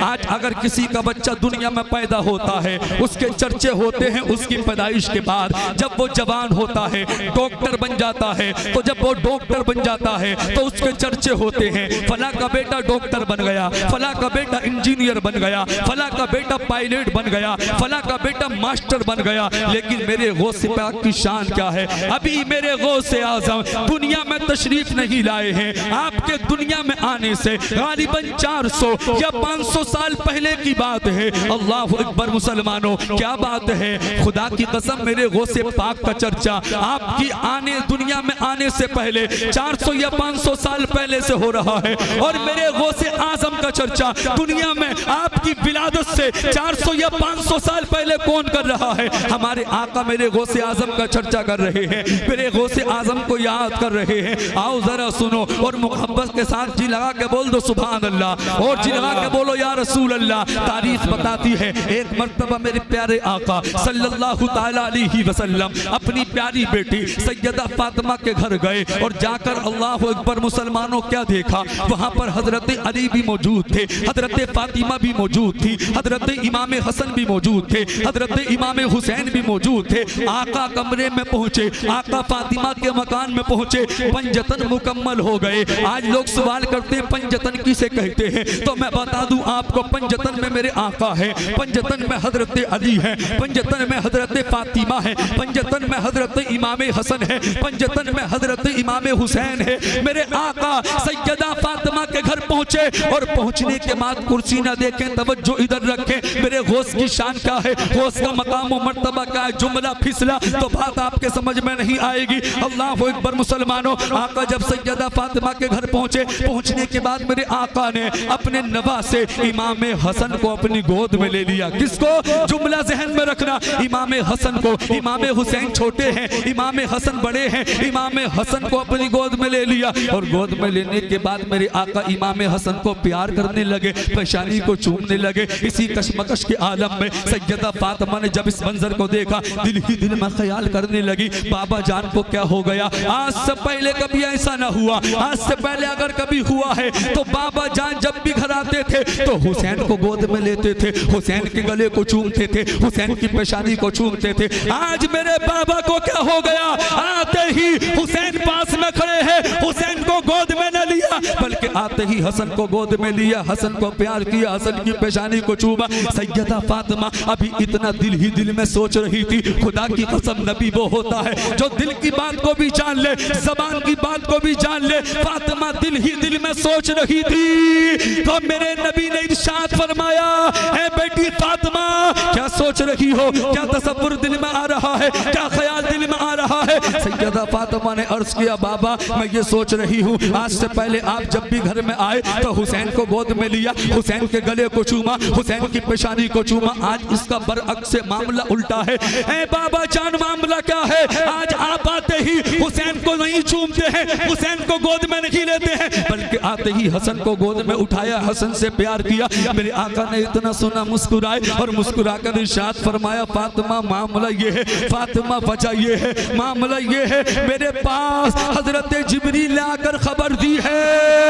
आज अगर किसी का बच्चा दुनिया में पैदा होता है, उसके चर्चे होते हैं उसकी पैदाइश के बाद। जब वो जवान होता है, डॉक्टर बन जाता है, तो जब वो डॉक्टर बन जाता है तो उसके चर्चे होते हैं, फला का बेटा डॉक्टर बन गया, फला का बेटा इंजीनियर बन गया, फला का बेटा पायलट बन गया, फला का बेटा मास्टर बन गया। लेकिन मेरे गौसे पाक की शान क्या है? अभी मेरे गौसे आजम दुनिया में तशरीफ नहीं लाए हैं। आपके दुनिया में आने से गालिबन 400 या 500 साल पहले की बात है। अल्लाह अकबर मुसलमानों, क्या बात है। खुदा की कसम मेरे गौसे पाक का चर्चा आपकी आने दुनिया में आने से पहले 400 या 500 साल पहले से हो रहा है। और मेरे गौसे आजम का चर्चा दुनिया में आपकी विलादत से 400 या 500 साल पहले कौन कर रहा है? हमारे आका मेरे गौसे आजम का चर्चा कर रहे हैं, मेरे गौसे आजम को याद कर रहे हैं। आओ जरा सुनो और मुहब्बत के साथ जी लगा के बोल दो सुभान अल्लाह, और जी लगा के बोलो या रसूल अल्लाह। तारीख बताती है एक मर्तबा मेरे प्यारे आका सल्लल्लाहु ताला अलैहि वसल्लम अपनी प्यारी बेटी सैयदा फातिमा के घर गए और जाकर अल्लाह अकबर मुसलमानों क्या देखा? वहां पर हजरत अली भी मौजूद थे, हजरत फातिमा भी मौजूद थी, हजरत इमाम हसन भी मौजूद थे, हजरत इमाम हुसैन भी मौजूद थे। आका कमरे में पहुंचे, आका फातिमा के मकान में पहुंचे, पंजतन मुकम्मल हो गए। आज लोग सवाल करते हैं पंजतन किसे कहते हैं, तो मैं बता दूं आपको, पंजतन में मेरे आका है, पंजतन में हजरत अली है, पंजतन में हजरत फातिमा है, पंजतन में हजरत इमाम हसन है, पंजतन में हजरत इमाम हुसैन है। मेरे आका सैयदा फातिमा के घर पहुंचे और पहुंचने के बाद कुर्सी ना देखें, तवज्जो इधर रखें। मेरे गौस की शान क्या है, गौस का मकाम और मर्तबा क्या है। जुमला फिसला तो बात आपके समझ में नहीं आएगी। अल्लाह अकबर मुसलमानों, आका जब सैयदा फातिमा के घर पहुंचे, पहुंचने के बाद मेरे आका ने अपने नवा से इमाम हसन को अपनी गोद में ले लिया। किसको? जुमला जहन में रखना, इमाम हसन को। इमाम हुसैन छोटे हैं, इमाम हसन बड़े हैं, इमाम हसन को अपनी गोद में ले लिया। और गोद में लेने के बाद मेरे आका इमाम हसन को प्यार करने लगे, पेशानी को चूमने लगे। इसी कशमकश के आलम में सैयदा फातिमा ने जब इस मंजर को देखा, दिल ही दिल में ख्याल करने लगी, बाबा जान को क्या हो गया? आज से पहले कभी ऐसा ना हुआ, आज से पहले अगर कभी हुआ है तो बाबा जान जब भी घर आते थे तो हुसैन को गोद में लेते थे, हुसैन के गले को चूमते थे, हुसैन की पेशानी को चूमते थे। आज मेरे बाबा को क्या हो गया? आते ही हुसैन पास में खड़े हैं, हुसैन को गोद में न लिया, बल्कि आते ही हसन को गोद में लिया, हसन को प्यार किया, हसन की पेशानी को चूमा। सैयदा फातिमा अभी इतना दिल ही दिल में सोच रही थी। खुदा की कसम, नबी वो होता है जो दिल की बात को भी जान ले, ज़बान की बात को भी जान ले। फातिमा दिल ही दिल में सोच रही थी तो मेरे नबी ने इरशाद फरमाया, है बेटी फातिमा क्या सोच रही हो? क्या तसव्वुर दिल में आ रहा है? क्या ख्याल दिल में आ रहा है? सैयदा फातिमा ने अर्ज किया, बाबा मैं ये सोच रही हूँ, आज से पहले आप जब भी घर में आए तो हुसैन को गोद में लिया, हुसैन के गले को चूमा, हुसैन की पेशानी को चूमा। आज इसका बरअक्स से मामला उल्टा है। ए बाबा जान मामला क्या है? आज आप आते ही हुसैन को नहीं चूमते हैं, हुसैन को गोद में नहीं लेते हैं, बल्कि आते ही हसन को गोद में उठाया, हसन से प्यार किया। मेरे आका ने इतना सुना, मुस्कुराए और मुस्कुराकर इरशाद फरमाया, फातिमा मामला ये है, फातिमा वजह ये है, मामला ये है, मेरे पास हजरत जिब्रील ने आकर खबर दी है,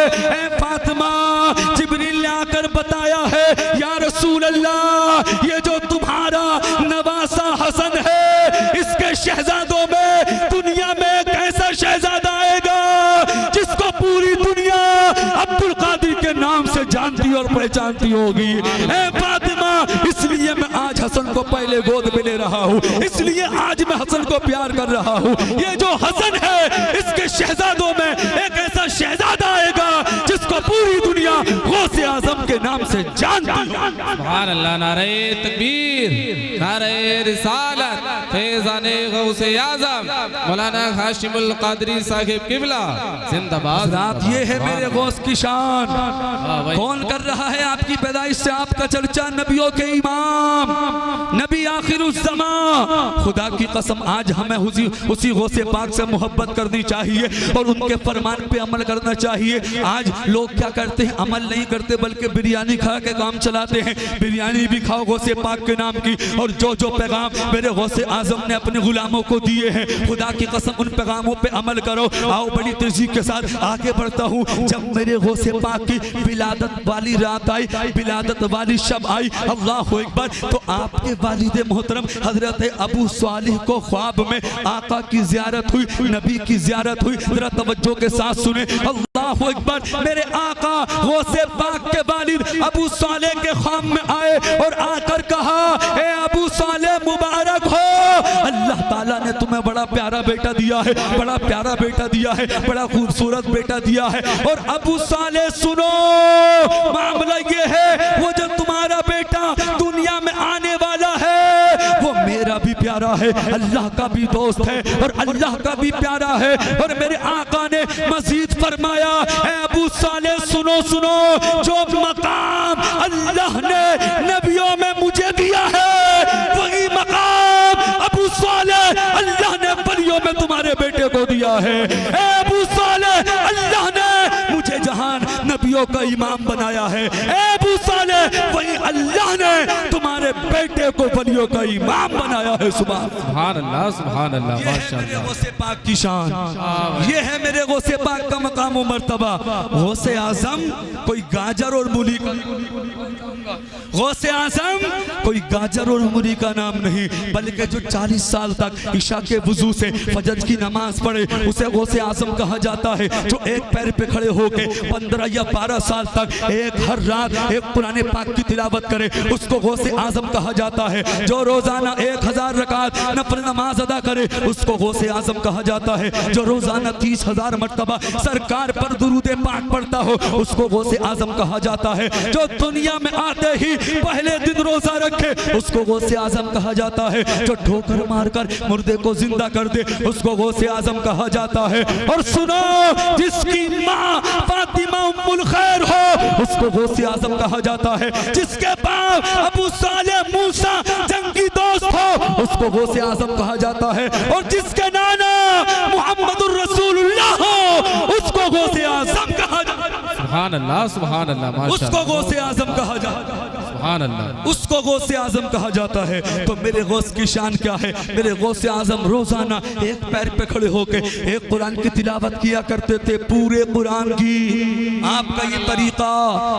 ए फातिमा जिब्रील ने आकर बताया है, या रसूल अल्लाह ये जो तुम्हारा नवासा हसन है, इसके शहजादों में दुनिया में एक ऐसा शहजादा आएगा जिसको पूरी दुनिया अब्दुल कादिर के नाम से जानती और पहचानती होगी। ए फातिमा इसलिए मैं आज हसन को पहले गोद में ले रहा हूँ, इसलिए आज मैं हसन को प्यार कर रहा हूँ। ये जो हसन है इसके शहजादों में एक ऐसा शहजादा आएगा जिसको पूरी दुनिया गौसे आजम के नाम से जानती है। सुभान अल्लाह, नारे तकबीर, नारे रिसालत, फैज़ाने गौसे आजम मौलाना हाशिमुल कादरी साहिब किबला जिंदाबाद। रात ये है मेरे गौस की शान। कौन कर रहा है आपकी पैदाइश से आपका चर्चा? नबियों के इमाम, नबी आखिरुज़्ज़मा। खुदा की कसम आज हमें उसी गौसे पाक से मोहब्बत करनी चाहिए और उनके फरमान पे अमल करना चाहिए। आज लोग लोग क्या करते हैं, अमल नहीं करते बल्कि बिरयानी खा के काम चलाते हैं। बिरयानी भी खाओ गौसे पाक के नाम की, और जो जो पैगाम मेरे गौसे आजम ने अपने गुलामों को दिए हैं, खुदा की कसम उन पैगामों पे अमल करो। आओ बड़ी तेजी के साथ आगे बढ़ता हूँ। जब मेरे गौसे पाक की विलादत वाली रात आई, विलादत वाली शब आई, अल्लाह अकबर, तो आपके वालिद मोहतरम हजरत अबू सालिह को ख्वाब में आका की ज़ियारत हुई, नबी की ज़ियारत हुई। जरा तवज्जो के साथ सुने, अल्लाह अकबर, मेरे आका गौसे पाक के वालिद अबू सालेह के ख्वाब में आए और आकर कहा, ए अबू सालेह मुबारक हो, अल्लाह ताला ने तुम्हें बड़ा प्यारा बेटा दिया है, बड़ा प्यारा बेटा दिया है, बड़ा खूबसूरत बेटा दिया है। और अबू सालेह सुनो, मामला ये है, वो जो तुम्हारा बेटा दुनिया में आने वाला है वो मेरा भी प्यारा है, अल्लाह का भी दोस्त है और अल्लाह का भी प्यारा है। और मेरे आका ने मजीद फरमाया, ए अबू सालेह सुनो सुनो, जो मकाम अल्लाह ने नबियों में मुझे दिया है वही मकाम अबू सालेह अल्लाह ने वलियों में तुम्हारे बेटे को दिया है। ए अबू सालेह, अल्लाह ने मुझे जहान नबियों का इमाम बनाया है। ए अबू सालेह, वही अल्लाह ने तुम्हारे बेटे को वलियों का इमाम बनाया है। सुभान अल्लाह, सुभान अल्लाह, माशाअल्लाह। गौसे पाक की शान, ये है मेरे गौसे पाक का मकाम और मर्तबा। गौसे आजम कोई गाजर और मूली का, गौसे आजम कोई गाजर और मूली का नाम नहीं, बल्कि जो 40 साल तक ईशा के वुजू से फजर की नमाज पढ़े उसे गौसे आजम कहा जाता है। जो एक पैर पे खड़े होके 15 या 12 साल तक एक हर रात एक कुरान पाक की तिलावत करे उसको गौसे आजम कहा जाता है। जो रोजाना 1000 रकात नफल नमाज अदा करे उसको गौसे आजम कहा जाता है। जो रोजाना 30,000 मर्तबा सरकार पर दुरूद पाक पढ़ता हो उसको गौसे आजम कहा जाता है। जो दुनिया में आते ही पहले दिन रोजा रखे उसको गौसे आजम कहा जाता है। जो ठोकर मारकर मुर्दे को जिंदा कर दे उसको गौसे आजम कहा जाता है। और सुनो, जिसकी माँ फातिमा उम्मुल खैर हो उसको गौसे आजम कहा जाता है। जिसके बाप अबू सालेह मूसा जंगी दोस्त हो उसको गौसे आजम कहा जाता है। और जिसके नाना मुहम्मदुर रसूलुल्लाह हो उसको गौसे आजम कहा जाता है। सुभान अल्लाह, सुभान अल्लाह, माशाअल्लाह। उसको गौसे आजम कहा जाता है, सुभान अल्लाह, उसको गौसे आजम कहा जाता है। तो मेरे गौस की शान क्या है, मेरे गौसे आजम रोजाना एक पैर पे खड़े होके एक कुरान की तिलावत किया करते थे, पूरे कुरान की। आपका ये तरीका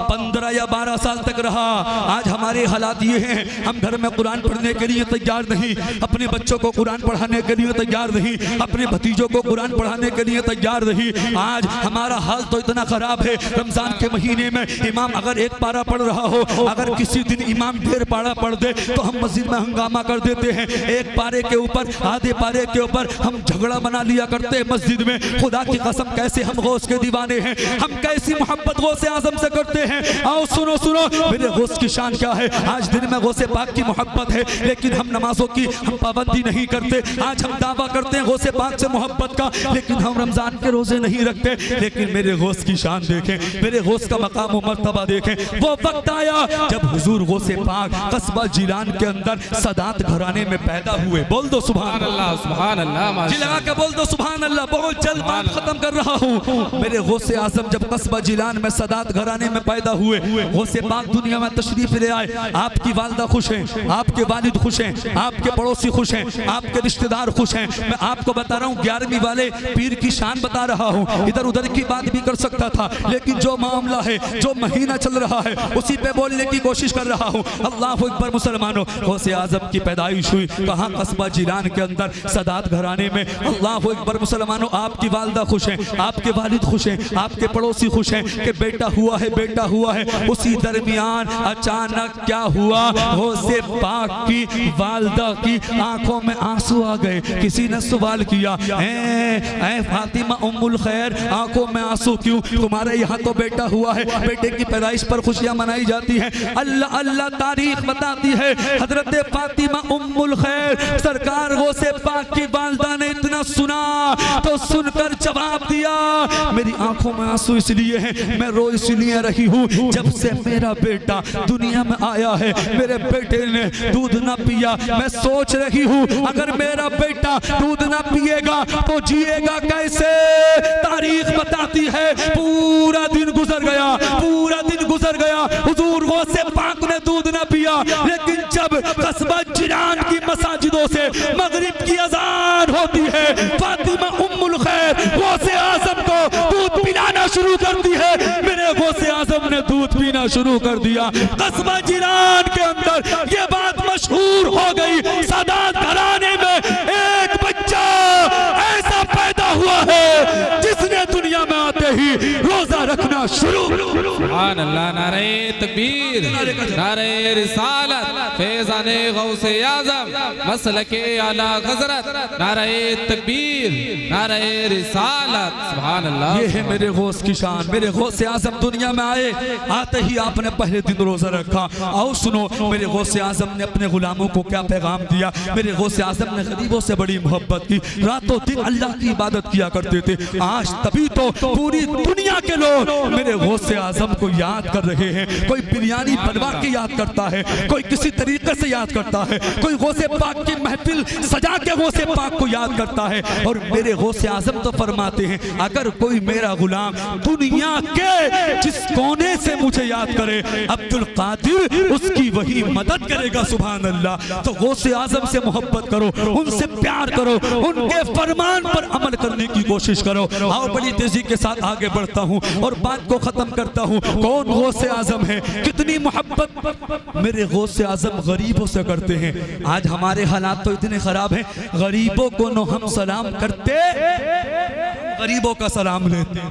15 या 12 साल तक रहा। आज हमारे हालात ये हैं, हम घर में कुरान पढ़ने के लिए तैयार नहीं, अपने बच्चों को कुरान पढ़ाने के लिए तैयार नहीं, अपने भतीजों को कुरान पढ़ाने के लिए तैयार नहीं। आज हमारा हाल तो इतना खराब है, रमजान के महीने में इमाम अगर एक पारा पढ़ रहा हो, अगर किसी दिन इमाम 1.5 पारा पढ़ दे तो हम मस्जिद में हंगामा कर देते हैं। एक पारे के ऊपर, आधे पारे के ऊपर हम झगड़ा बना लिया करते हैं मस्जिद में। खुदा की कसम, कैसे हम गौस के दीवाने हैं, हम कैसी मोहब्बत गौसे आजम से करते हैं। आओ सुनो सुनो, मेरे गौस की शान क्या है। आज दिन में गौसे पाक की मोहब्बत है, लेकिन हम नमाजों की हम पाबंदी नहीं करते। आज हम दावा करते हैं गौसे पाक से मोहब्बत का, लेकिन हम रमजान के रोजे नहीं रखते। लेकिन मेरे गौस की शान देखें, मेरे गौस का मकाम और मर्तबा देखें। वो वक्त आया जब हुजूर गौसे पाक कस्बा जिलान के अंदर सदात घराने में पैदा हुए। बोल दो सुभान अल्लाह, सुभान अल्लाह, जी लगा के बोल दो सुभान अल्लाह। बहुत जल्द बात खत्म कर रहा हूँ। मेरे गौसे आजम जब कस्बा जिलान में सदात घराने में पैदा हुए, गौसे पाक दुनिया में तशरीफ ले आए। आपकी वालदा खुश हैं, आपके वालिद खुश हैं, आपके पड़ोसी खुश हैं, आपके रिश्तेदार खुश हैं। मैं आपको बता रहा हूँ 11वीं वाले पीर की शान बता रहा हूँ। इधर उधर की बात भी कर सकता था, लेकिन जो मामला है, जो महीना चल रहा है, उसी पे बोलने की कोशिश कर रहा हूँ। अल्लाह अकबर मुसलमानों, गौसे आजम की पैदाइश हुई कहाँ? कस्बा जिलान के अंदर सदात घराने में। अल्लाह अकबर मुसलमानों, आपकी वालदा खुश हैं, आपके वालिद खुश हैं, आपके पड़ोसी खुश हैं कि बेटा हुआ है, बेटा हुआ है। उसी दरमियान अचानक क्या हुआ? गौसे पाक की वालदा की आंखों में आंसू आ गए। किसी ने सवाल किया, ऐ फातिमा उम्मुल खैर, आंखों में आंसू क्यों? तुम्हारे यहाँ तो बेटा हुआ है, बेटे की पैदाइश पर खुशियां मनाई जाती हैं। अल्लाह अल्लाह तारीख बताती है हजरत फातिमा उम्मुल खैर सरकार गौसे पाक की वालिदा ने इतना सुना तो सुनकर जवाब दिया, मेरी आंखों में आंसू इसलिए हैं, मैं रो इसलिए रही हूँ, जब से मेरा बेटा दुनिया में आया है मेरे बेटे ने दूध ना पिया। मैं सोच रही हूँ अगर मेरा बेटा दूध ना पिएगा तो जिएगा कैसे। तारीख बताती है पूरा दिन गुजर गया, पूरा दिन गुजर गया, हुजूर गौसे पाक ने दूध ना पिया। लेकिन जब कस्बा जिरान की मसाजिदों से मगरिब की अजान होती है, फातिमा उम्मुल खैर गौसे आजम को दूध पिलाना शुरू करती है। मेरे गौसे आजम ने दूध पीना शुरू कर दिया। कस्बा जिरान के अंदर ये बात मशहूर हो गई, सादात घराने में एक बच्चा ऐसा पैदा हुआ है जिसने दुनिया में आते ही रोजा रखना शुरू। सुभान अल्लाह, नारे तकबीर, नारे रिसालत, फैज़ाने गौसे आज़म, मसलके आला हज़रत, नारे तकबीर, नारे रिसालत। सुभान अल्लाह, ये है मेरे गौस की शान। मेरे गौसे आज़म दुनिया में आए, आते ही आपने पहले दिन रोजा रखा। आओ सुनो मेरे गौसे आज़म ने अपने गुलामों को क्या पैगाम दिया। मेरे गौसे आज़म ने गरीबों से बड़ी मोहब्बत की, रातों दिन अल्लाह की इबादत किया करते थे। आज तभी तो पूरी दुनिया के लोग मेरे गौसे आज़म को याद कर रहे हैं। कोई बिरयानी बनवा के याद करता है, कोई किसी तरीके से याद करता है, कोई गौसे पाक की महफिल सजा के गौसे पाक को याद करता है। और मेरे गौसे आज़म तो फरमाते हैं अगर कोई मेरा गुलाम दुनिया के जिस कोने से मुझे याद करे, अब्दुल कादिर उसकी वही मदद करेगा। सुभान अल्लाह। तो गौसे आज़म से मोहब्बत करो, उनसे प्यार करो, उनके फरमान पर अमल करने की कोशिश करो। आओ बड़ी तेजी के साथ आगे बढ़ता हूँ और बात को खत्म करता हूँ। कौन गौसे आज़म है, कितनी मोहब्बत मेरे गौसे आज़म गरीबों से करते हैं। आज हमारे हालात तो इतने खराब हैं, गरीबों को न हम सलाम करते, गरीबों का सलाम लेते।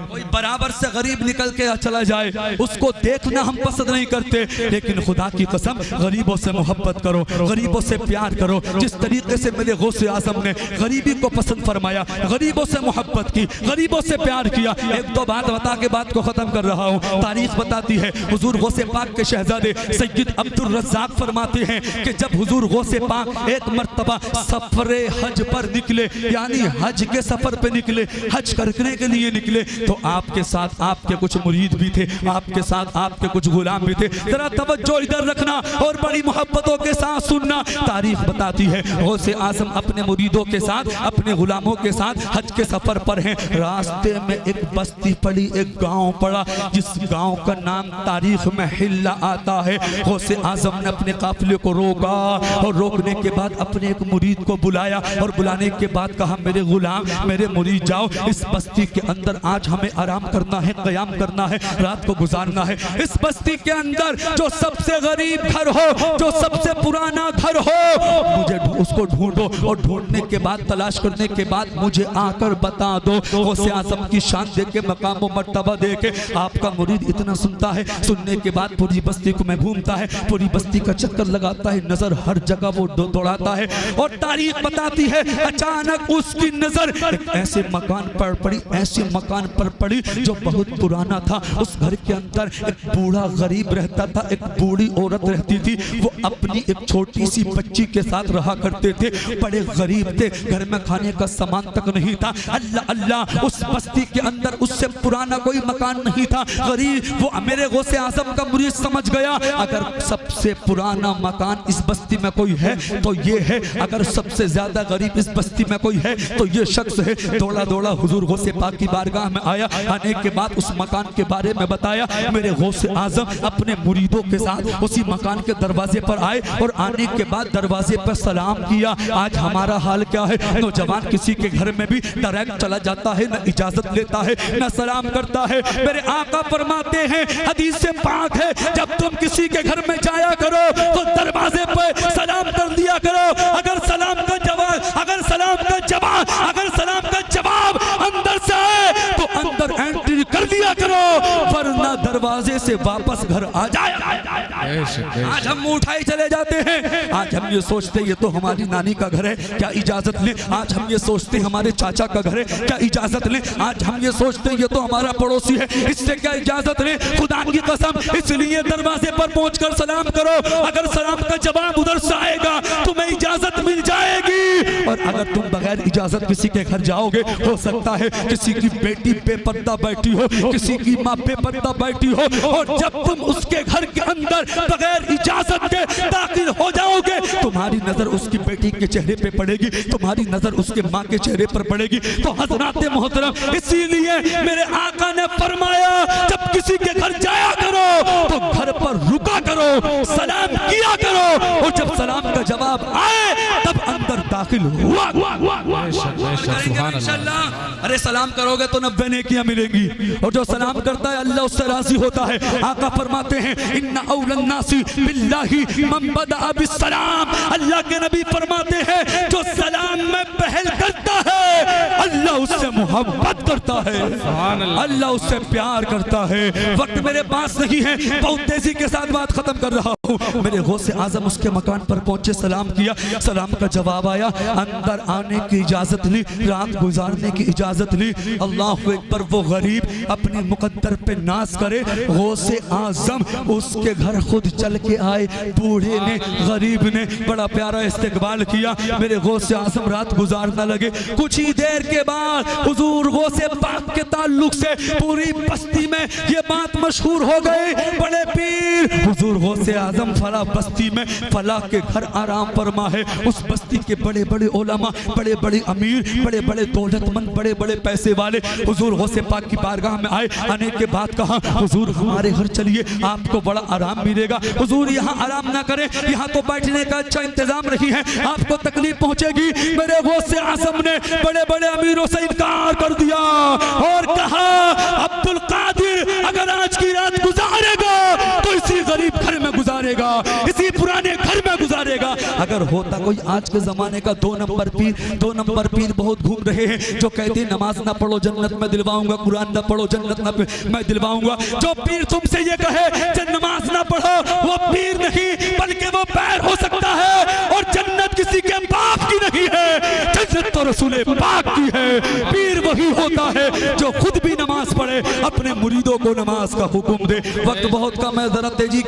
कोई बराबर से गरीब निकल के चला जाए उसको देखना हम पसंद नहीं करते, लेकिन खुदा की कसम गरीबों से मोहब्बत करो, गरीबों से प्यार करो। जिस तरीके से मेरे गौसे आज़म ने गरीबी को पसंद फरमाया, गरीबों से मोहब्बत की, गरीबों से प्यार किया। एक दो बात बता के बात को खत्म कर रहा हूँ। तारीख बताती है हुजूर गौसे पाक के शहजादे सैयद अब्दुल रज़्ज़ाक फरमाते हैं कि जब हुजूर गौसे पाक एक मर्तबा सफरे हज पर निकले, यानी हज के सफर पे निकले, हज करने के लिए निकले, तो आपके साथ आपके कुछ मुरीद भी थे, आपके साथ आपके कुछ गुलाम भी थे। जरा तवज्जो इधर रखना और बड़ी मोहब्बतों के साथ सुनना। तारीख बताती है गौसे आज़म अपने मुरीदों के साथ, अपने गुलामों के साथ हज के सफर पर हैं। रास्ते में एक बस्ती पड़ी, एक गांव पड़ा, जिस गांव का नाम तारीख में हिल्ला आता है। गौसे आज़म ने अपने काफिले को रोका और रोकने के बाद अपने एक मुरीद को बुलाया और बुलाने के बाद कहा मेरे गुलाम, मेरे मुरीद जाओ, इस बस्ती के अंदर आज हमें आराम करना है, क़याम करना है, रात को गुजारना है। इस बस्ती के अंदर जो सबसे गरीब घर हो, जो सबसे पुराना घर हो, मुझे उसको ढूंढो और ढूंढने के बाद, तलाश करने के बाद मुझे आकर बता दो। गौसे आज़म की शान देख के, मकाम व मर्तबा देख के आपका मुरीद इतना सुनता है, सुनने के बाद पूरी बस्ती को में घूमता है, पूरी बस्ती का चक्कर लगाता है, नजर हर जगह वो दौड़ाता है। और तारीख बताती है अचानक उसकी नजर एक ऐसे मकान पर पड़ी, ऐसे मकान पर पड़ी जो बहुत पुराना था। उस घर के अंदर एक बूढ़ा गरीब रहता था, एक बूढ़ी औरत रहती थी। वो अपनी एक छोटी सी बच्ची के साथ रहा करते थे, बड़े गरीब थे, घर में खाने का सामान तक नहीं था। अल्लाह अल्लाह, उस बस्ती के अंदर उससे पुराना कोई मकान नहीं था। गरीब वो मेरे गौसे आज़म का मुरीद समझ गया अगर सबसे पुराना मकान इस बस्ती में कोई है तो ये है, अगर सबसे ज्यादा गरीब इस बस्ती में कोई है तो ये शख्स है। दौड़ा दौड़ा हुजूर गौसे पाक की बारगाह में आया, आने के बाद उस मकान के बारे में बताया। मेरे गौसे आज़म अपने मुरीदों के साथ उसी मकान के दरवाजे पर आए और आने के बाद दरवाजे पर सलाम किया। आज हमारा हाल क्या है, नौजवान किसी के घर में भी डायरेक्ट चला जाता है, न इजाजत लेता है, न सलाम करता है। मेरे आका फरमाते हैं, हदीस से पाक है, जब तुम किसी के घर में जाया करो तो दरवाजे पर सलाम कर दिया करो। अगर सलाम का जवाब अंदर से आए तो अंदर एंट्री कर दिया करो, वरना दरवाजे से वापस घर आ जाए। आज हम उठाए चले जाते हैं, आज हम ये सोचते ये तो हमारी नानी का घर है, क्या इजाजत लें। आज हम ये सोचते हमारे चाचा का घर है, क्या इजाजत लें। आज हम ये सोचते ये तो हमारा पड़ोसी है, इससे क्या इजाजत लें। खुदा की कसम, इसलिए दरवाजे पर पहुंचकर सलाम करो। अगर सलाम का जवाब उधर से आएगा तुम्हें इजाजत मिल जाएगी, और अगर तुम बगैर इजाजत किसी के घर जाओगे, हो सकता है किसी की बेटी बेपर्दा बैठी हो, किसी की माँ बेपर्दा बैठी हो, और जब तुम उसके घर के अंदर बगैर इजाजत के दाखिल हो जाओगे, तुम्हारी नजर उसकी बेटी के चेहरे पे पड़ेगी, तुम्हारी नजर उसके माँ के चेहरे पर पड़ेगी। तो हज़रात मोहतरम, इसीलिए मेरे आका ने फरमाया जब किसी के घर जाया करो तो घर पर रुका करो, सलाम किया करो, और जब सलाम का जवाब आए तब अंदर दाखिल हुआ। अरे सलाम करोगे तो 90 नेकियां मिलेंगी, और जो सलाम करता है अल्लाह उससे राजी होता है। आका फरमाते हैं इन्ना औलन नासी बिल्लाहि मन बदा बिस्सलाम। अल्लाह के नबी फरमाते हैं जो सलाम में पहल करता है अल्लाह उससे मोहब्बत करता है, अल्लाह उससे प्यार करता है। वक्त मेरे पास नहीं है, बहुत तेजी के साथ बात खत्म कर रहा हूँ। मेरे गौसे आजम उसके मकान पर पहुंचे, सलाम किया, सलाम का जवाब आया, अंदर आने की इजाजत ली, रात गुजारने की इजाजत ली। अल्लाह अकबर, वो गरीब अपने मुकद्दर पे नाज करे, गौसे आजम उसके घर खुद चल के आए। बूढ़े ने, गरीब ने बड़ा प्यारा इस्तकबाल किया। मेरे गौसे आजम रात गुजारने लगे। कुछ ही देर के बाद हुजूर गौसे पाक के ताल्लुक से पूरी बस्ती में ये बात मशहूर हो गई, बड़े पीर हुजूर गौसे आजम फला बस्ती में फला के घर आराम फरमा है। उस बस्ती के बड़े बड़े उलमा, बड़े बड़े अमीर, बड़े बड़े दौलतमंद, बड़े बड़े पैसे वाले हुजूर गौसे पाक की बारगाह में आए। आने के बाद कहा हुजूर हमारे घर चलिए, आपको बड़ा आराम मिलेगा। हुजूर यहाँ आराम ना करें, यहाँ तो बैठने का अच्छा इंतजाम नहीं है, आपको तकलीफ पहुंचेगी। मेरे गौसे आजम ने बड़े बड़े अमीरों से इनकार कर दिया और कहा अब्दुल कादिर अगर आज की रात गुजारेगा तो इसी गरीब घर में गुजारेगा, इसी पुराने घर में गुजारेगा। अगर होता कोई आज के जमाने का 2 नंबर पीर बहुत घूम रहे हैं, जो कहते नमाज ना पढ़ो जन्नत में दिलवाऊंगा, कुरान ना पढ़ो जन्नत ना मैं दिलवाऊंगा। जो पीर तुमसे ये कहे नमाज ना पढ़ो, वो पीर नहीं बल्कि वो पैर हो सकता है, और जन्नत किसी के बाप की नहीं है, जन्नत तो रसूल पाक की है। पीर वही होता है जो खुद भी नमाज पढ़े, अपने मुरीदों को नमाज का हुक्म दे। वक्त बहुत कम है, जरा तेजी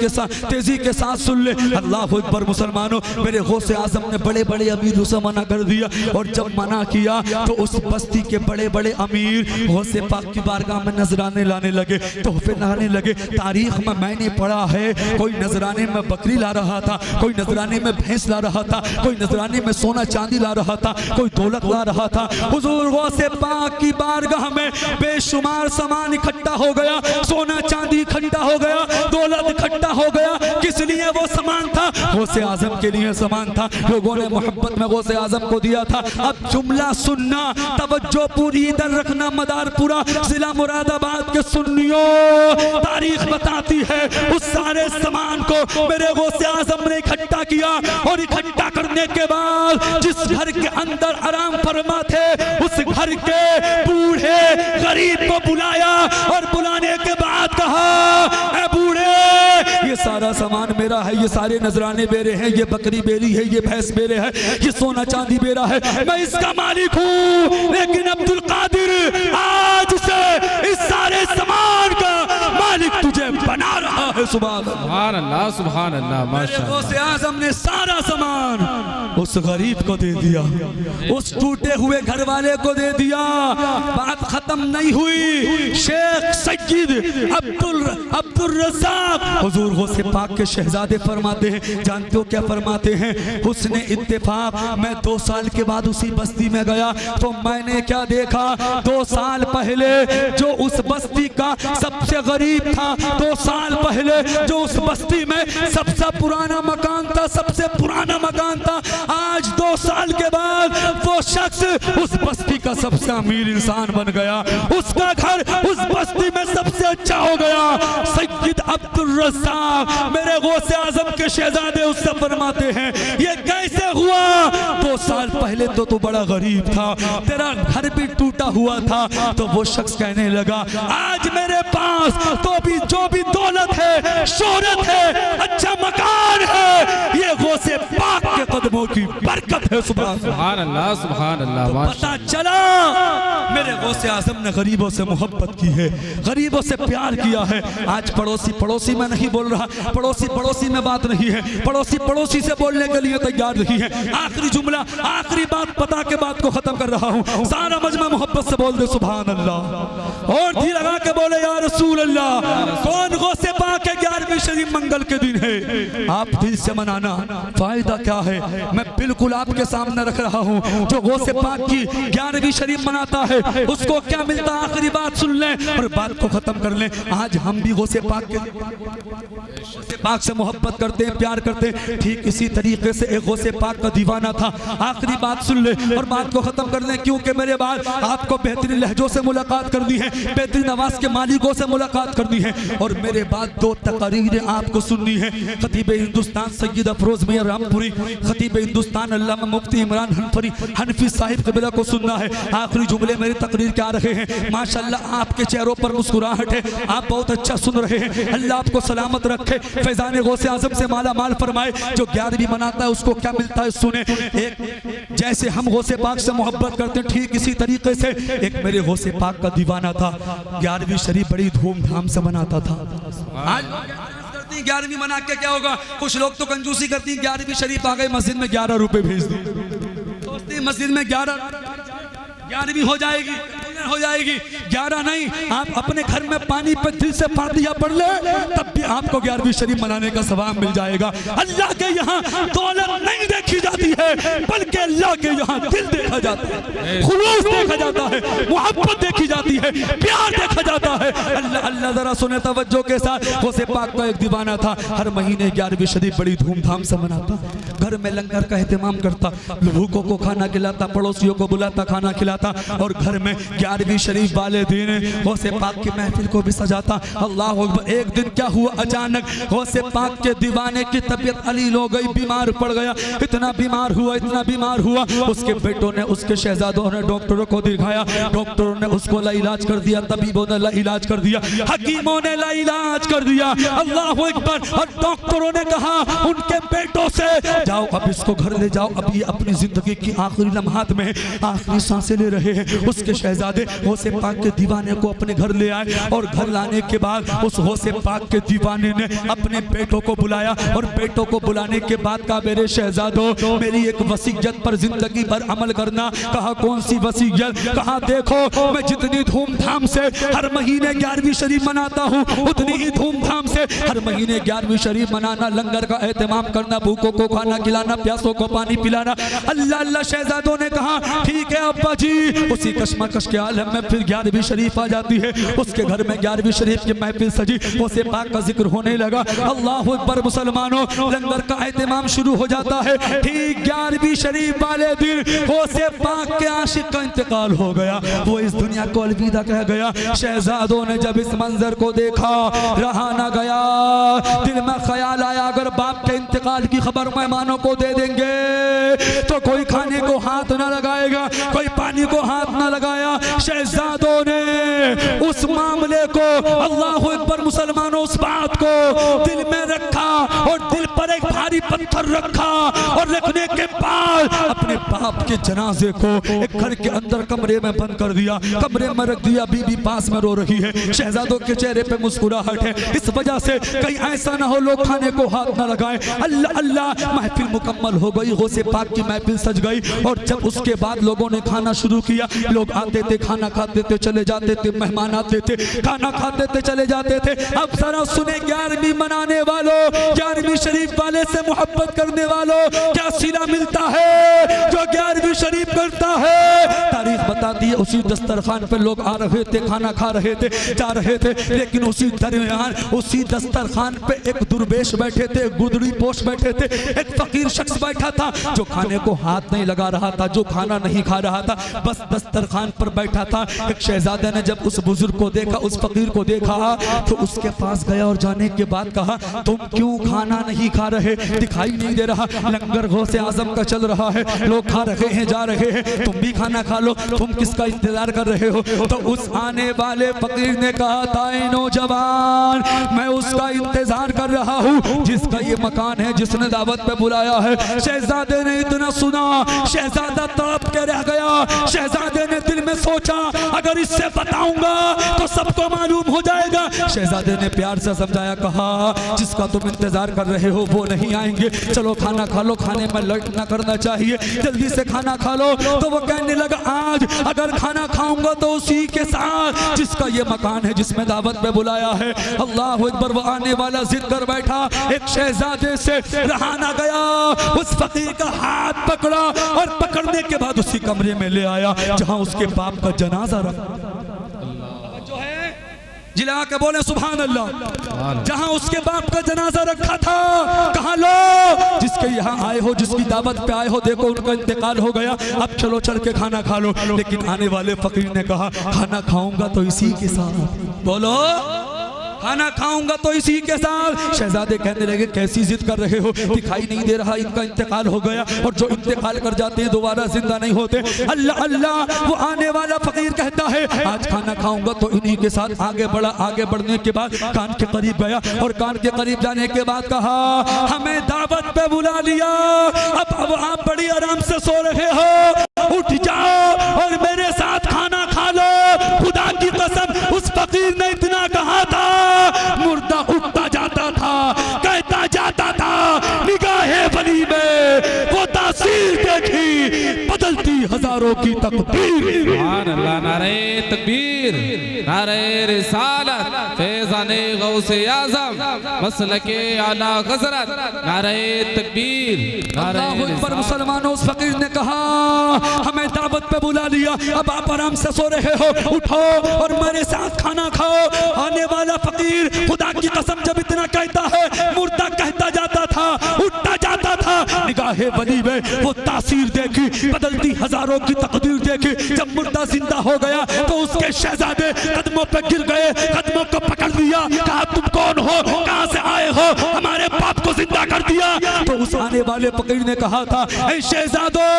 के साथ सुन ले। अल्लाह अकबर मुसलमानों, मेरे गौसे आजम ने बड़े बड़े अमीर उसे मना कर दिया, और जब मना किया तो उस बस्ती के बड़े बड़े अमीर गौसे पाक की बारगाह में नजराने लाने लगे, तोहफे लाने लगे। तारीख में मैंने पढ़ा है कोई नजराने में बकरी ला रहा था, कोई नजराने में भैंस ला रहा था, कोई नजराने में सोना चांदी ला रहा था, कोई दौलत ला रहा था। हुजूर गौसे पाक की बारगाह में बेशुमार सामान इकट्ठा हो गया, सोना चांदी इकट्ठा हो गया, दौलत इकट्ठा हो गया। किस लिए वो सामान था? गौसे आजम के लिए सामान था, लोगों ने मोहब्बत में गौसे आजम को दिया था। अब जुमला सुनना, तवज्जो पूरी इधर रखना, मदार पूरा जिला मुरादाबाद के सुन्नियों, तारीख बताती है उस सारे सामान को मेरे गौसे आजम ने इकट्ठा किया, और इकट्ठा करने के बाद जिस घर के अंदर आराम फरमा थे उस घर के बूढ़े गरीब को बुलाया, और बुलाने के बाद कहा ऐ बूढ़े ये सारा सामान मेरा है, ये सारे नजराने मेरे हैं, ये बकरी मेरी है, ये भैंस मेरे है, ये सोना चांदी मेरा है, मैं इसका मालिक हूँ। लेकिन अब्दुल कादिर आज से इस सारे सामान का मालिक तुझे बना रहा है। सुभान अल्लाह, सुभान अल्लाह, माशाअल्लाह। गौसे आजम ने सारा सामान उस गरीब को दे दिया, उस टूटे हुए घर वाले को दे दिया। बात खत्म नहीं हुई। शेख सैयद अब्दुल रज़ाक हुजूर गौसे पाक के शहजादे फरमाते हैं, जानते हो क्या फरमाते हैं? हुस्ने इत्तेफाक, मैं 2 साल के बाद उसी बस्ती में गया तो मैंने क्या देखा, 2 साल पहले जो उस बस्ती का सबसे गरीब था, 2 साल पहले जो उस बस्ती में सबसे पुराना मकान था, सबसे पुराना मकान था, आज 2 साल के बाद वो शख्स उस बस्ती का सबसे अमीर इंसान बन गया, उसका घर उस बस्ती में सबसे अच्छा हो गया। सैयद अब्दुल रज़्ज़ाक़ मेरे गौसे आज़म के शहजादे उससे फरमाते हैं ये कैसे हुआ? 2 साल पहले तो तू बड़ा गरीब था, तेरा घर भी टूटा हुआ था। तो वो शख्स कहने लगा आज मेरे पास तो भी जो भी दौलत है, शोहरत है, अच्छा मकान है, ये गौसे पाक के कदमों की बरकत है। सुभान अल्लाह, सुभान अल्लाह। तो पता चला मेरे गौसे आज़म ने गरीबों से मोहब्बत की है, गरीबों से प्यार किया है। आज पड़ोसी पड़ोसी में नहीं बोल रहा, पड़ोसी पड़ोसी में बात नहीं है, पड़ोसी पड़ोसी से बोलने के लिए तैयार नहीं है। आखिरी जुमला, आखिरी बात पता के बात को खत्म कर रहा हूँ। सारा मजमा मोहब्बत से बोल दे सुभान अल्लाह, और धी लगा के बोले या रसूल अल्लाह। कौन गौसे पाक है? 11वीं शरीफ मंगल के दिन है। आप दिल से मनाना, फायदा क्या है मैं बिल्कुल आपके सामने रख रहा हूँ। जो गौसे पाक की 11वीं शरीफ मनाता है उसको क्या मिलता है? आखिरी बात सुन लें और बात को खत्म कर लें। आज हम भी गौसे पाक से मोहब्बत करते हैं, प्यार करते हैं। ठीक इसी तरीके से एक गौसे पाक का दीवाना था। आखिरी बात सुन ले और बात को खत्म कर लें, क्योंकि मेरे बाद आपको बेहतरीन लहजों से मुलाकात करनी है, बेहतरीन आवाज के मालिकों से मुलाकात करनी है, और मेरे बाद 2 तकरीरें आपको सुननी है। खतीब हिंदुस्तान सैयद अफरोज मियां रामपुरी, खतीब हिंदुस्तान अल्लामा मुफ्ती इमरान हनफी साहिब क़िबला को सुनना है। आखिरी जुमले मेरी तकरीर के आ रहे हैं। माशाअल्लाह आपके चेहरों पर मुस्कुराहट है, आप बहुत अच्छा सुन रहे हैं। अल्लाह आपको सलामत रखे, फैजान गौसे आज़म से माला माल फरमाए। जो 11वीं मनाता है उसको क्या मिलता है सुने। एक जैसे हम गौसे पाक से मोहब्बत करते हैं, ठीक इसी तरीके से एक मेरे गौसे पाक का दीवाना था। 11वीं शरीफ बड़ी धूमधाम से मनाता था। आज 11वीं मना के क्या होगा? कुछ लोग तो कंजूसी करती हैं, 11वीं शरीफ आ गई मस्जिद में 11 रुपए भेज दी, सोचती मस्जिद में 11वीं हो जाएगी, हो जाएगी। 11 नहीं, आप अपने घर में पानी पे दिल से फातिहा पढ़ ले, तब भी आपको 11वीं शरीफ मनाने का सवाब मिल जाएगा। अल्लाह के यहाँ दौलत नहीं देखी जाती है, बल्कि अल्लाह के यहाँ दिल देखा जाता है, खुलूस देखा जाता है, मोहब्बत देखी जाती है, प्यार देखा जाता है। अल्लाह अल्लाह जरा सुने तवज्जो के साथ। गौसे पाक का एक दीवाना था, हर महीने 11वीं शरीफ बड़ी धूमधाम से मनाता, घर में लंगर का एहतमाम करता, भूखों को खाना खिलाता, पड़ोसियों को बुलाता, खाना खिलाता, और घर में 11वीं शरीफ वाले दिन गौसे पाक की महफिल को भी सजाता। अल्लाह अकबर। एक दिन क्या हुआ, अचानक गौसे पाक के दीवाने की तबीयत अलील हो गई, बीमार पड़ गया। इतना बीमार हुआ, इतना बीमार हुआ, उसके बेटों ने, उसके शहजादों ने डॉक्टरों को दिखाया, डॉक्टरों ने उसको लाइलाज कर दिया, तबीबों ने लाइलाज कर दिया, हकीमों ने लाइलाज कर दिया। अल्लाह अकबर। और डॉक्टरों ने कहा उनके बेटों से, जाओ अब इसको घर ले जाओ, अब ये अपनी जिंदगी की आखिरी लम्हात में आखिरी सांसें ले रहे हैं। उसके शहजादे गौसे पाक के दीवाने को अपने घर ले आए, और घर लाने के बाद उस गौसे पाक के दीवाने ने अपने बेटों को बुलाया, और बेटों को बुलाने के बाद कहा मेरे शहजादों मेरी एक वसीयत पर जिंदगी भर अमल करना। कहा कौन सी वसीयत? कहा देखो मैं जितनी धूमधाम से हर महीने 11वीं शरीफ मनाता हूँ, उतनी ही धूमधाम से हर महीने 11वीं शरीफ मनाना, लंगर का एहतमाम करना, भूखों को खाना खिलाना, प्यासों को पानी पिलाना। अल्लाह अल्लाह। शहजादों ने कहा ठीक है अब्बा जी। उसी कश्मकश के आलम में फिर 11वीं शरीफ आ जाती है। उसके घर में 11वीं शरीफ की महफिल सजी, गौसे पाक का जिक्र होने लगा। अल्लाह अकबर। मुसलमानों, लंगर का एहतमाम शुरू हो जाता है। ठीक 11वीं शरीफ वाले दिन गौसे पाक के आशिक का इंतकाल हो गया, वो इस दुनिया को अलविदा कह गया। शहजादों ने जब इस मंजर को देखा रहा ना गया, दिल में ख्याल आया अगर बाप के इंतकाल की खबर मेहमानों को दे देंगे तो कोई खाने को हाथ ना लगाएगा, कोई पानी को हाथ ना लगाया। शहजादों ने उस मामले को, अल्लाह अकबर मुसलमानों, उस बात को दिल में रखा और दिल पर एक भारी पत्थर रखा, और रखने के बाद अपने बाप के जनाजे को एक घर के अंदर कमरे में बंद कर दिया, कमरे में रख दिया। बीबी पास में रो रही है, शहजादों के चेहरे पे मुस्कुराहट है, इस वजह से कहीं ऐसा ना हो लोग खाने को हाथ ना लगाए। अल्लाह अल्लाह। महफिल मुकम्मल हो गई, गौसे पाक की महफिल सज गई, और जब उसके बाद लोगों ने खाना शुरू किया, लोग आते थे, खाना खाते थे, चले जाते थे, मेहमान आते थे, खाना खाते थे, चले जाते थे। अब जरा सुने 11वीं मनाने वालों, 11वीं शरीफ वाले से मोहब्बत करने वालों, क्या सिला मिलता है जो 11वीं शरीफ करता है? तारीख बताती है उसी दस्तरखान पे लोग आ रहे थे, खाना खा रहे थे, जा रहे थे, लेकिन उसी दरमियान उसी दस्तरखान पे एक दुर्वेश बैठे थे, गुदड़ी पोश बैठे थे, एक फकीर शख्स बैठा था जो खाने को हाथ नहीं लगा रहा था, जो खाना नहीं खा रहा था, बस दस्तरखान पर बैठा था। एक शहजादे ने जब उस बुजुर्ग को देखा, उस फकीर को देखा, तो उसके पास गया और जाने के बाद कहा, तुम क्यों खाना नहीं खा रहे? दिखाई नहीं दे रहा, लंगर गौसे आजम का चल रहा है, लोग खा रहे हैं, जा रहे हैं, तुम भी खाना खा लो, तुम किसका इंतजार कर रहे हो? तो उस आने वाले फकीर ने कहा था, नौजवान, मैं उसका इंतजार कर रहा हूँ जिसका ये मकान है, जिसने दावत पे बुलाया है। शहजादे ने इतना सुना, शहजादा तड़प के रह गया। शहजादे ने दिल में सोचा, अगर इससे बताऊंगा तो सबको मालूम हो जाएगा। शहजादे ने प्यार से समझाया, कहा, जिसका तुम इंतजार कर रहे हो वो नहीं आएंगे, चलो खाना खा लो, खाने में लेट ना करना चाहिए, जल्दी से खाना खा लो। तो वो कहने लगा, आज अगर खाना खाऊंगा तो उसी के साथ जिसका ये मकान है, जिसमें दावत पे बुलाया है। अल्लाह अकबर। वो आने वाला जिद कर बैठा, एक शहजादे से रहा ना गया, उस फकीर का हाथ पकड़ा और पकड़ने के बाद उसी कमरे में ले आया जहां उसके बाप का जनाजा रखा जो है, जिला के बोले सुभान अल्लाह। जहां उसके बाप का जनाजा रखा था, कहा, लो जिसके यहाँ आए हो, जिसकी दावत पे आए हो, देखो उनका इंतकाल हो गया, अब चलो चल के खाना खा लो। लेकिन आने वाले फकीर ने कहा, खाना खाऊंगा तो इसी के साथ, बोलो खाना खाऊंगा तो इसी के साथ। शहजादे कहने लगे, कैसी जिद कर रहे हो? दिखाई नहीं दे रहा इनका इंतकाल हो गया, और जो इंतकाल कर जाते हैं दोबारा जिंदा नहीं होते। अल्लाह अल्लाह। वो आने वाला फकीर कहता है, आज खाना खाऊंगा तो इन्हीं के साथ। आगे बढ़ा, आगे बढ़ने के बाद कान के करीब गया, और कान के करीब जाने के बाद कहा, हमें दावत पे बुला लिया, अब आप बड़ी आराम से सो रहे हो, उठ जाओ और मेरे साथ खाना खा लो। खुदा की कसम, उस फकीर ने इतना कहा था, मुर्दा उठता जाता था, कहता जाता था, निगाहे वली में वो तासीर देखी, बदलती हजारों की तकदीर। सुभान अल्लाह। नारे तकबीर, नारे रिसालत, फैज़ाने गौसे आज़म, मसलके आला हज़रत, नारे तकबीर, नारे पर मुसलमानों, उस फकीर ने कहा, हमें दावत पे बुला लिया, अब आप आराम से सो रहे हो, उठो और मेरे साथ खाना खाओ। आने वाला फकीर, खुदा की कसम, जब इतना कहता है, मुर्दा कहता जाता था, उठता जाता था, निगाहे वली में वो तासीर देखी, बदलती हजारों की तकदीर देखी। जब मुर्दा जिंदा हो गया तो उसके शहजादे कदमों पे गिर गए, कदमों को पकड़ लिया, कहा, तुम कौन हो, कहां से आए हो, हमारे बाप को जिंदा कर दिया। तो उस आने वाले फकीर ने कहा था, ऐ शहजादों,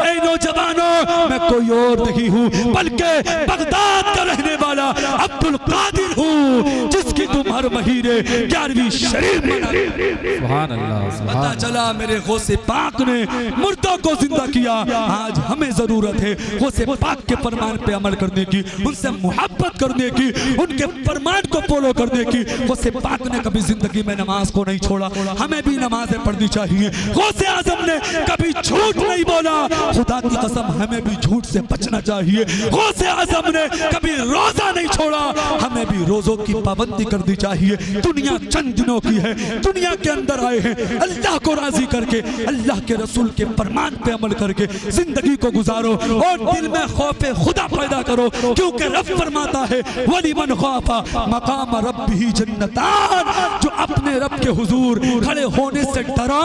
ऐ नौजवानों, मैं कोई और नहीं हूँ बल्कि बगदाद का रहने वाला अब्दुल कादिर हूँ, जिसकी तुम हर महीने 11वीं शरीफ मनाते हो। सुभान अल्लाह। पता चला मेरे गौसे पाक ने मुर्दों को जिंदा किया। आज हमें जरूरत है गौसे पाक के फरमान पे अमल करने की, उनसे मोहब्बत करने की, उनके फरमान को फॉलो करने की। गौसे पाक ने कभी जिंदगी में नमाज को नहीं छोड़ा, हमें भी नमाजें पढ़नी चाहिए। गौसे आजम ने कभी झूठ नहीं बोला, खुदा की कसम हमें भी झूठ से बचना चाहिए। गौसे आजम ने कभी रोजा नहीं छोड़ा, हमें भी रोजों की पाबंदी करनी चाहिए। दुनिया चंद दिनों की है, दुनिया के अंदर आए हैं अल्लाह को राजी करके, अल्लाह के रसूल के फरमान पे अमल करके जिंदगी को गुजारो, और दिल में खौफे खुदा पैदा करो, क्योंकि रब फरमाता है, वलिमन खौफा मकाम रब्बिही जन्नतान, जो अपने रब के हुजूर खड़े होने से डरा,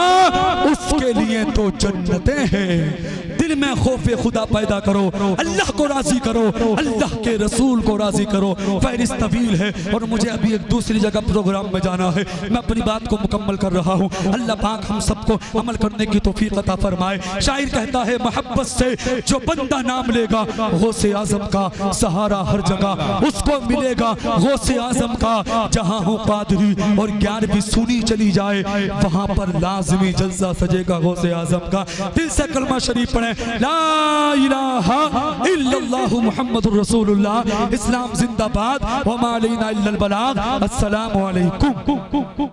उसके लिए तो जन्नतें हैं। दिल में खौफे खुदा पैदा करो, अल्लाह को राजी करो, अल्लाह के रसूल को राजी करो। फहरिस्त तवील है और मुझे अभी एक दूसरी जगह प्रोग्राम में जाना है, मैं अपनी बात को मुकम्मल कर रहा हूँ। अल्लाह पाक हम सबको अमल करने की तौफीक अता फरमाए। शायर कहता है, मोहब्बत से जो बंदा नाम लेगा, गौसे आजम का सहारा हर जगह उसको मिलेगा। गौसे आजम का जहाँ हो कादरी और ज्ञान भी सुनी चली जाए, वहाँ पर लाजमी जलसा सजेगा गौसे आजम का। दिल से कलमा शरीफ पढ़े, ला इलाहा इल्लल्लाहु मुहम्मदुर रसूलुल्लाह। इस्लाम जिंदाबाद, व मा अलैना इल्लल बलाग। अस्सलामु अलैकुम।